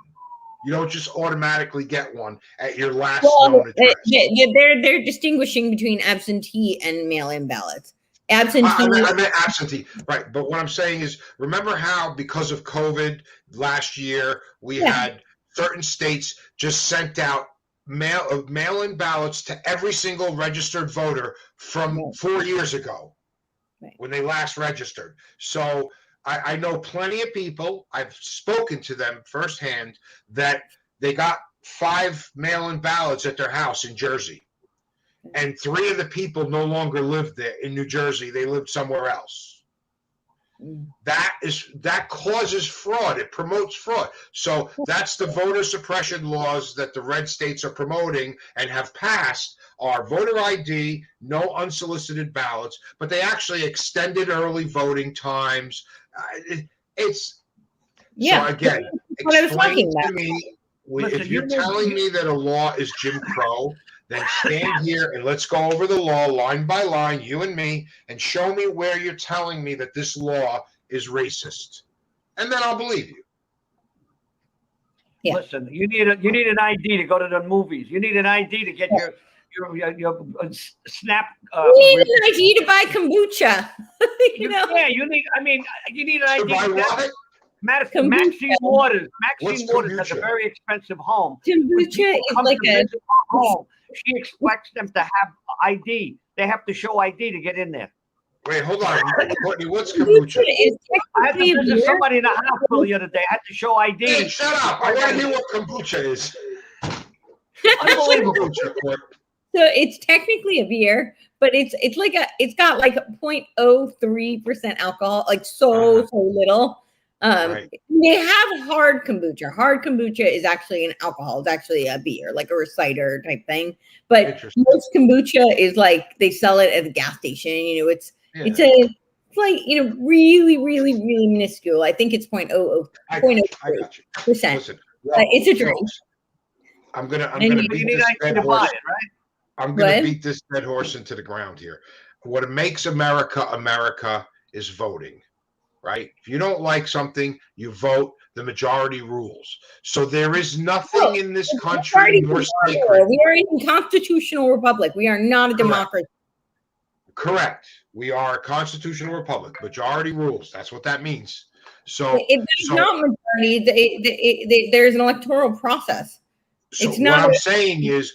You don't just automatically get one at your last known address. They're distinguishing between absentee and mail-in ballots. Absentee. I meant absentee, right? But what I'm saying is, remember how because of COVID last year we had certain states just sent out mail-in ballots to every single registered voter from 4 years ago when they last registered. So I know plenty of people, I've spoken to them firsthand, that they got 5 mail-in ballots at their house in Jersey. And 3 of the people no longer lived there in New Jersey. They lived somewhere else. That causes fraud. It promotes fraud. So that's the voter suppression laws that the red states are promoting and have passed are voter ID, no unsolicited ballots, but they actually extended early voting times. So again, explain to me, if you're telling me that a law is Jim Crow, then stand here and let's go over the law line by line, you and me, and show me where you're telling me that this law is racist. And then I'll believe you. Yeah. Listen, you need an ID to go to the movies. You need an ID to get your snap. You need an ID to buy kombucha. you know? Yeah, you need an ID to buy what? Maxine Waters. Maxine Waters has a very expensive home. Kombucha is like a home. She expects them to have ID. They have to show ID to get in there. Wait, hold on. Courtney, what's kombucha? I had to visit somebody in the hospital the other day. I had to show ID. Hey, shut up. I want to hear what kombucha is. Unbelievable. So it's technically a beer, but it's got like 0.03% alcohol, like so little. Right. They have hard kombucha. Hard kombucha is actually an alcohol. It's actually a beer, like a cider type thing. But most kombucha is like they sell it at the gas station. You know, it's like, you know, really, really, really minuscule. I think it's 0.00%. It's a drink. I'm gonna beat this dead horse. I'm gonna beat this dead horse into the ground here. What makes America America is voting. Right? If you don't like something, you vote. The majority rules. So there is nothing in this country more sacred. We are in a constitutional republic. We are not a democracy. Correct. We are a constitutional republic. Majority rules. That's what that means. So it's not majority. There's an electoral process. So it's not. What I'm saying is,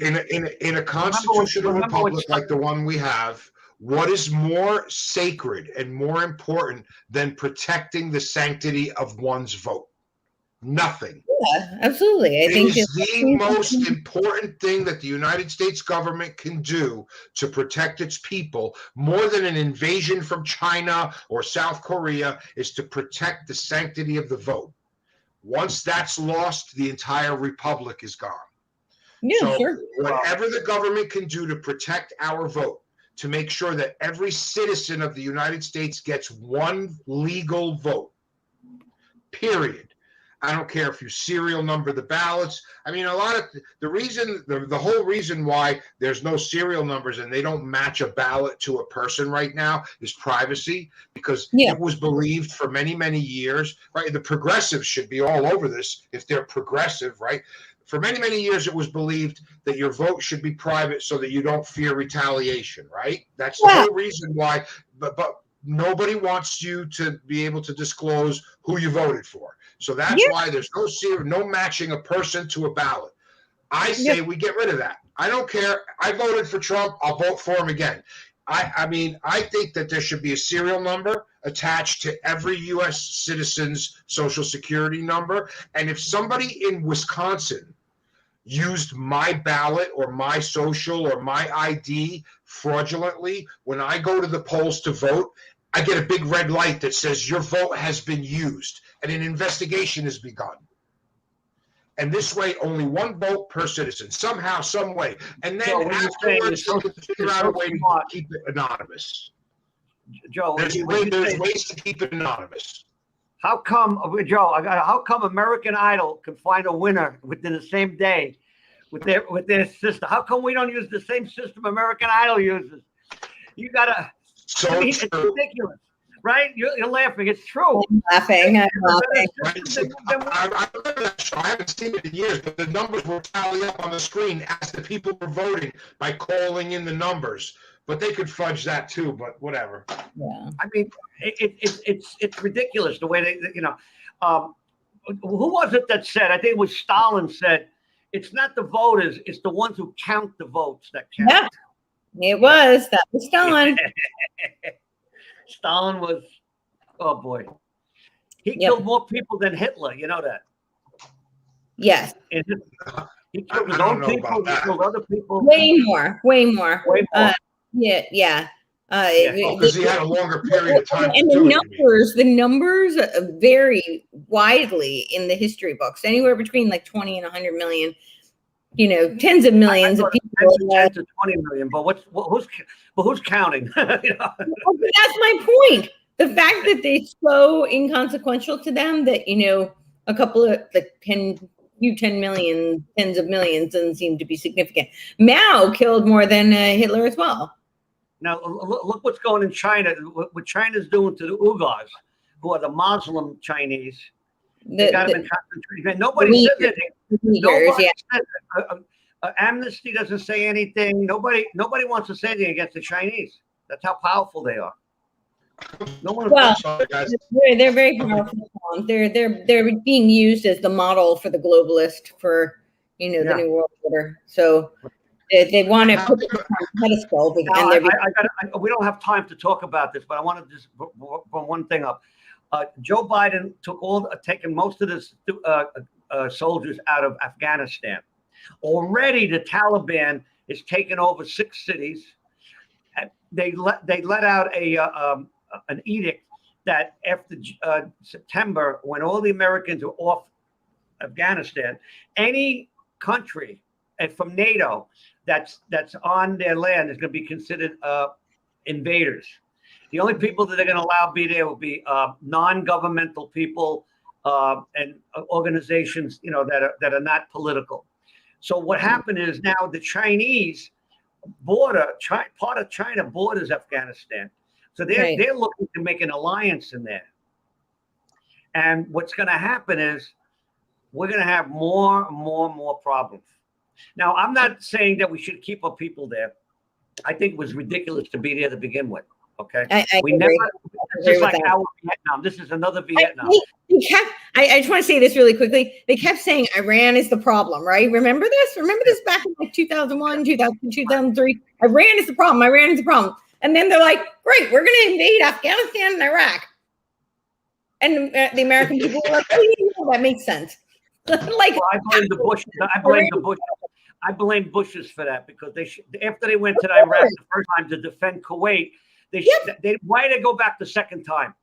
in a constitutional republic like the one we have, what is more sacred and more important than protecting the sanctity of one's vote? Nothing. Yeah, absolutely. I think it's the most important thing that the United States government can do to protect its people, more than an invasion from China or South Korea, is to protect the sanctity of the vote. Once that's lost, the entire republic is gone. Yeah, so sure. whatever the government can do to protect our vote, to make sure that every citizen of the United States gets one legal vote, period. I don't care if you serial number the ballots. I mean, a lot of the whole reason why there's no serial numbers and they don't match a ballot to a person right now is privacy, because it was believed for many, many years, right? The progressives should be all over this if they're progressive, right? For many, many years, it was believed that your vote should be private so that you don't fear retaliation, right? That's the whole reason why. But nobody wants you to be able to disclose who you voted for. So that's why there's no matching a person to a ballot. I say we get rid of that. I don't care. I voted for Trump. I'll vote for him again. I mean, I think that there should be a serial number attached to every U.S. citizen's social security number. And if somebody in Wisconsin used my ballot or my social or my ID fraudulently, when I go to the polls to vote, I get a big red light that says your vote has been used and an investigation has begun. And this way, only one vote per citizen, somehow, some way. And then afterwards, they can figure out a way to keep it anonymous. Joe, there's ways to keep it anonymous. How come, Joe? How come American Idol can find a winner within the same day with their system? How come we don't use the same system American Idol uses? You gotta. It's ridiculous, right? You're laughing. It's true. I'm laughing. I haven't seen it in years, but the numbers will tally up on the screen as the people were voting by calling in the numbers. But they could fudge that too. But whatever. Yeah. I mean, it's ridiculous the way they, you know. Who was it that said? I think it was Stalin said, "It's not the voters; it's the ones who count the votes that count." Yeah. It was. That was Stalin. Stalin was, oh boy. He killed more people than Hitler. You know that? Yes. He killed his own people. He killed other people. Way more. Yeah. Because he had a longer period of time and to do it. the numbers vary widely in the history books, anywhere between like 20 and 100 million. Tens of millions of people. 10 to 20 million, but who's counting? That's my point. The fact that it's so inconsequential to them that a couple of like 10 million, tens of millions doesn't seem to be significant. Mao killed more than Hitler as well. Now look what's going in China. What China's doing to the Uyghurs, who are the Muslim Chinese. They got them in concentration. Nobody said anything. Nobody said, Amnesty doesn't say anything. Nobody wants to say anything against the Chinese. That's how powerful they are. No one. Well, they're very powerful. They're being used as the model for the globalist for the New World Order. So they want to put them on a pedestal. We don't have time to talk about this, but I want to just put one thing up. Joe Biden taken most of the soldiers out of Afghanistan. Already, the Taliban has taken over 6 cities. They let out an edict that after September, when all the Americans are off Afghanistan, any country from NATO that's on their land is going to be considered invaders. The only people that they're going to allow be there will be non-governmental people and organizations, that are not political. So what happened is now the Chinese border, part of China borders Afghanistan. So they're looking to make an alliance in there. And what's going to happen is we're going to have more and more problems. Now, I'm not saying that we should keep our people there. I think it was ridiculous to be there to begin with. Okay, this is like our Vietnam. This is another Vietnam. I just want to say this really quickly. They kept saying Iran is the problem, right? Remember this? Remember this back in like 2001, 2002, 2003? Iran is the problem. Iran is the problem. And then they're like, great, we're going to invade Afghanistan and Iraq. And the American people were like, oh, that makes sense. I blame the Bush. I blame Bushes for that because after they went to Iraq the first time to defend Kuwait, why did they go back the second time?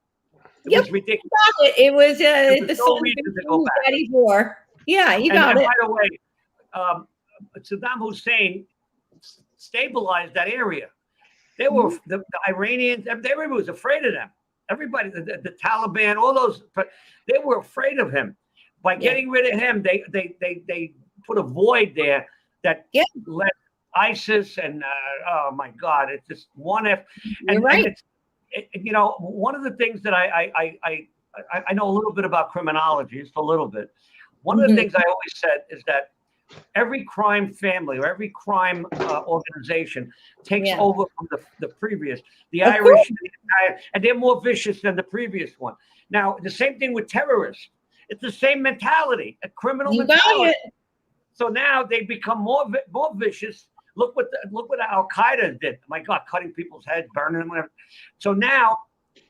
It was ridiculous. It was the no reason to go back. Daddy's war. Yeah, you got it. By the way, Saddam Hussein stabilized that area. They were the Iranians. Everybody was afraid of them. Everybody, the Taliban, all those, they were afraid of him. By getting rid of him, they put a void there that let ISIS and oh my God, it's just one F. And, right. And one of the things that I know a little bit about criminology, just a little bit. One of the things I always said is that every crime family or every crime organization takes over from the previous. The Irish, and they're more vicious than the previous one. Now, the same thing with terrorists. It's the same mentality, a criminal mentality. So now they become more vicious. Look what Al Qaeda did. My God, cutting people's heads, burning them, whatever. So now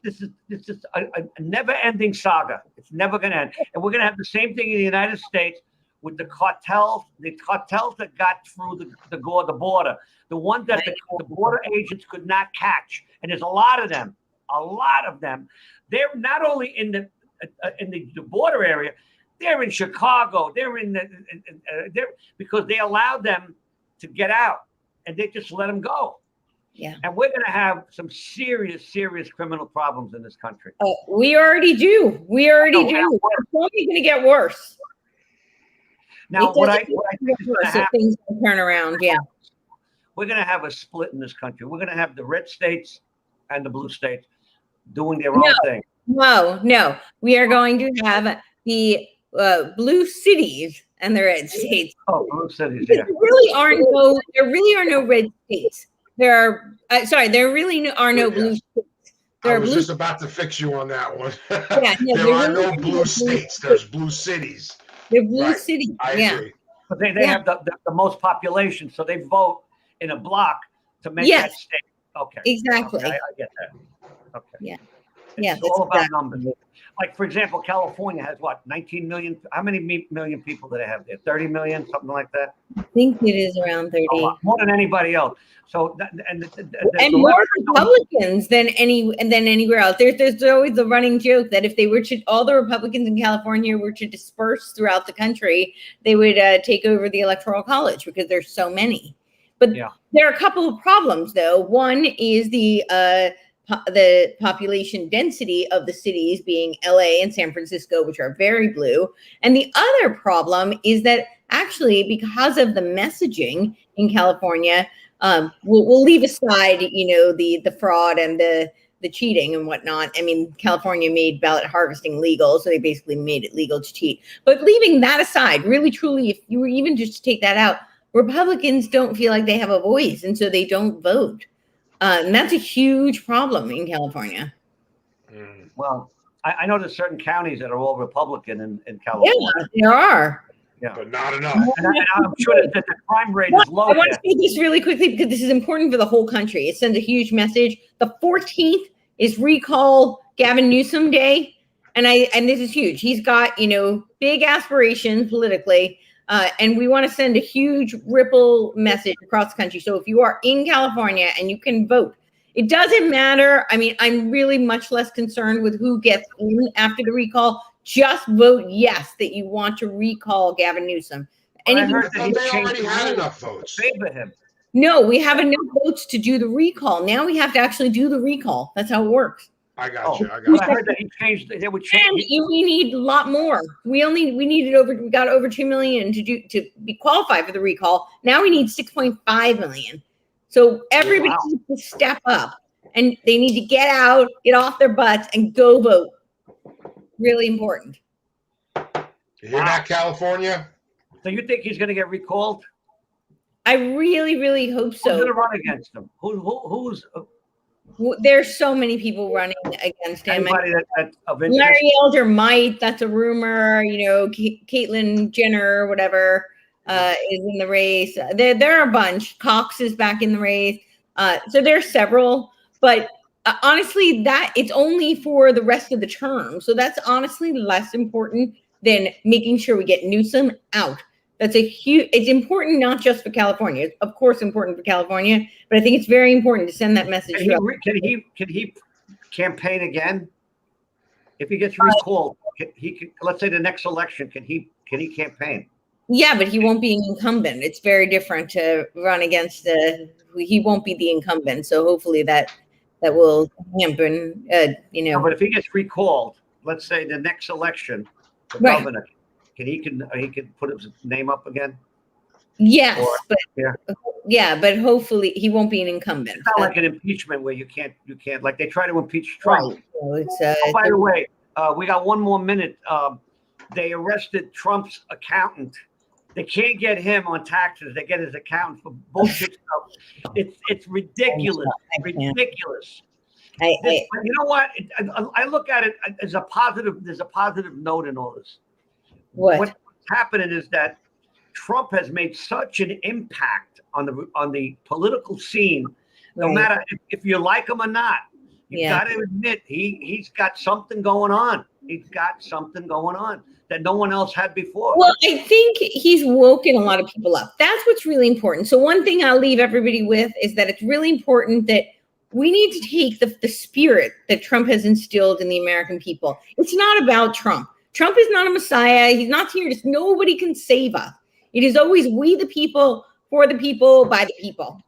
this is a never-ending saga. It's never going to end, and we're going to have the same thing in the United States with the cartels. The cartels that got through the border, the ones that the border agents could not catch, and there's a lot of them. They're not only in the border area. They're in Chicago. They're because they allowed them to get out, and they just let them go. Yeah. And we're going to have some serious criminal problems in this country. We already do. It's only going to get worse. Now, what I think is going to happen, things turn around. Yeah. We're going to have a split in this country. We're going to have the red states and the blue states doing their own thing. No. We are going to have the blue cities and the red states. Oh, blue cities, yeah. There really are no red states. There really are no blue states. I was just about to fix you on that one. There are no blue states. There's blue cities. They're blue cities. I agree. But they have the most population, so they vote in a block to make that state. Okay. Exactly. Okay, I get that. Okay. Yeah. Yeah, It's all about numbers. Like, for example, California has what, 19 million? How many million people do they have there? 30 million, something like that? I think it is around 30. More than anybody else. So, And more Republicans than anywhere else. There's always the running joke that if they were to, all the Republicans in California were to disperse throughout the country, they would take over the Electoral College because there's so many. But there are a couple of problems, though. One is the population density of the cities being LA and San Francisco, which are very blue. And the other problem is that actually, because of the messaging in California, we'll leave aside, the fraud and the cheating and whatnot. I mean, California made ballot harvesting legal, so they basically made it legal to cheat. But leaving that aside, really, truly, if you were even just to take that out, Republicans don't feel like they have a voice, and so they don't vote. And that's a huge problem in California. Well, I know there's certain counties that are all Republican in California. Yeah, there are. Yeah, but not enough. And I'm sure that the crime rate is low. I want to say this really quickly because this is important for the whole country. It sends a huge message. The 14th is Recall Gavin Newsom Day, and this is huge. He's got big aspirations politically, and we want to send a huge ripple message across the country. So if you are in California and you can vote, it doesn't matter. I mean, I'm really much less concerned with who gets in after the recall. Just vote yes that you want to recall Gavin Newsom. And I heard that they already had enough votes. Favor him. No, we have enough votes to do the recall. Now we have to actually do the recall. That's how it works. I got you. I heard that he changed. They would change. And we need a lot more. We got over 2 million to be qualified for the recall. Now we need 6.5 million. So everybody needs to step up, and they need to get out, get off their butts, and go vote. Really important. You hear that, California? So you think he's going to get recalled? I really, really hope so. Who's going to run against him? Who's? There's so many people running against him. Anybody that's of interest? Larry Elder might. That's a rumor. Caitlyn Jenner, whatever, is in the race. There are a bunch. Cox is back in the race. So there's several, but. Honestly, that it's only for the rest of the term. So that's honestly less important than making sure we get Newsom out. That's it's important not just for California. It's of course important for California, but I think it's very important to send that message. Can he campaign again? If he gets recalled, let's say the next election, can he campaign? Yeah, but he won't be an incumbent. It's very different to run against he won't be the incumbent. So hopefully that will hamper, No, but if he gets recalled, let's say the next election, the governor, he can put his name up again? Yes, but hopefully he won't be an incumbent. It's not like an impeachment where you can't like they try to impeach Trump. Right. So by the way, we got one more minute. They arrested Trump's accountant. They can't get him on taxes. They get his accountant for bullshit stuff. It's ridiculous. Ridiculous. You know what? I look at it as a positive. There's a positive note in all this. What's happening is that Trump has made such an impact on the political scene. No matter if you like him or not, you got to admit he's got something going on. He's got something going on that no one else had before. Well, I think he's woken a lot of people up. That's what's really important. So one thing I'll leave everybody with is that it's really important that we need to take the spirit that Trump has instilled in the American people. It's not about Trump. Trump is not a messiah. He's not here. Nobody can save us. It is always we the people, for the people, by the people.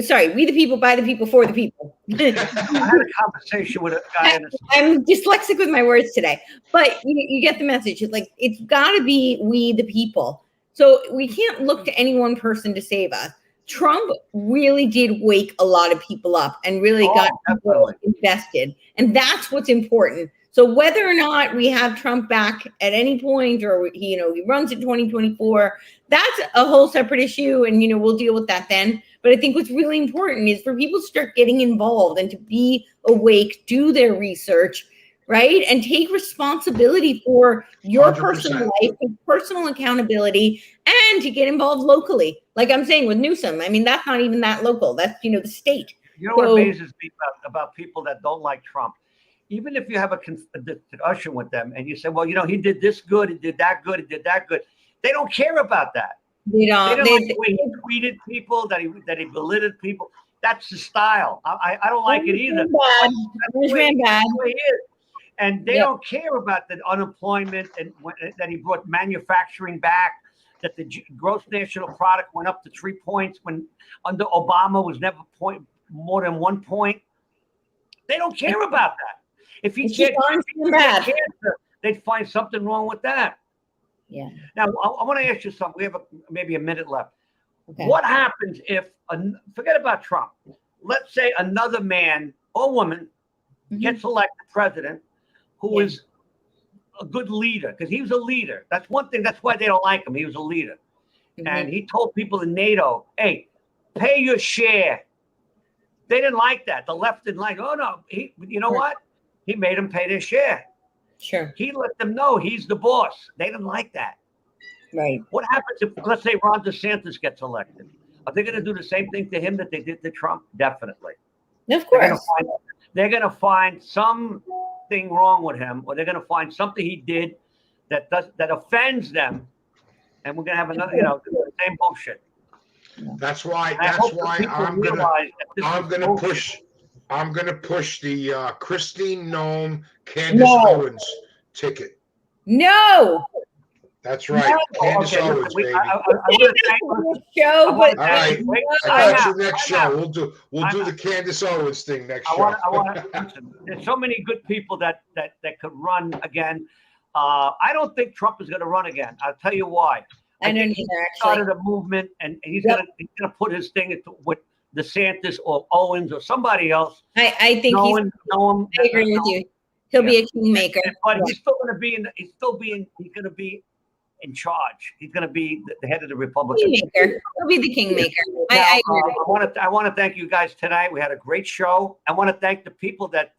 Sorry, we the people, by the people, for the people. I had a conversation with a guy. I'm dyslexic with my words today, but you get the message. It's like, it's got to be we the people. So we can't look to any one person to save us. Trump really did wake a lot of people up and really got people invested. And that's what's important. So whether or not we have Trump back at any point, or he runs in 2024, that's a whole separate issue, and we'll deal with that then. But I think what's really important is for people to start getting involved and to be awake, do their research, right, and take responsibility for your 100%. Personal life, and personal accountability, and to get involved locally. Like I'm saying with Newsom, I mean that's not even that local. That's the state. What amazes me about people that don't like Trump? even if you have a discussion with them and you say, well, he did this good, he did that good, he did that good. They don't care about that. They don't. They don't like the way he tweeted people, that he belittled people. That's the style. I don't like it either. That's the way he is. And they don't care about the unemployment and that he brought manufacturing back, that the gross national product went up to 3 points when under Obama was never more than 1 point. They don't care about that. If he can't cancer, they'd find something wrong with that. Yeah. Now, I want to ask you something. We have maybe a minute left. Okay. What happens if, forget about Trump, let's say another man or woman gets elected president who is a good leader, because he was a leader. That's one thing. That's why they don't like him. He was a leader. And he told people in NATO, hey, pay your share. They didn't like that. The left didn't like, oh, no. You know what? He made them pay their share. Sure. He let them know he's the boss. They didn't like that. Right. What happens if, let's say, Ron DeSantis gets elected? Are they going to do the same thing to him that they did to Trump? Definitely. Of course. They're going to find something wrong with him, or they're going to find something he did that offends them, and we're going to have another, the same bullshit. That's why I'm gonna push the Christine Noem, Candace Owens ticket. No. That's right. Candace Owens, baby. I got you next show. We'll do the Candace Owens thing next show. I want to listen. There's so many good people that could run again. I don't think Trump is going to run again. I'll tell you why. I don't either. He started a movement, and he's gonna put his thing with DeSantis or Owens or somebody else. I think I agree with you. He'll be a kingmaker. But he's still going to be he's going to be in charge. He's going to be the head of the Republican. Kingmaker. He'll be the kingmaker. Now, I agree. I want to thank you guys tonight. We had a great show. I want to thank the people that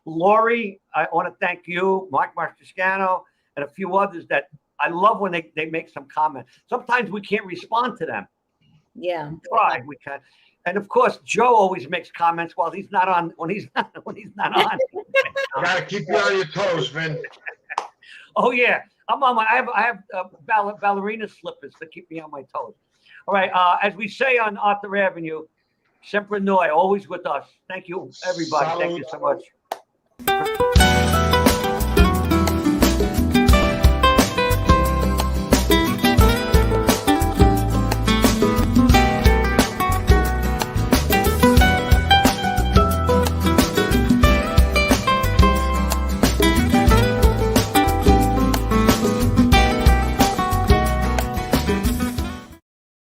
Lori. I want to thank you, Mike Marchiscano, and a few others that I love when they make some comments. Sometimes we can't respond to them. Yeah. Try. We can. And of course, Joe always makes comments while he's not on. When he's not on. You gotta keep you on your toes, Vin. Oh yeah, I'm on my. I have ballerina slippers to keep me on my toes. All right, as we say on Arthur Avenue, sempre noi, always with us. Thank you, everybody. Salud. Thank you so much.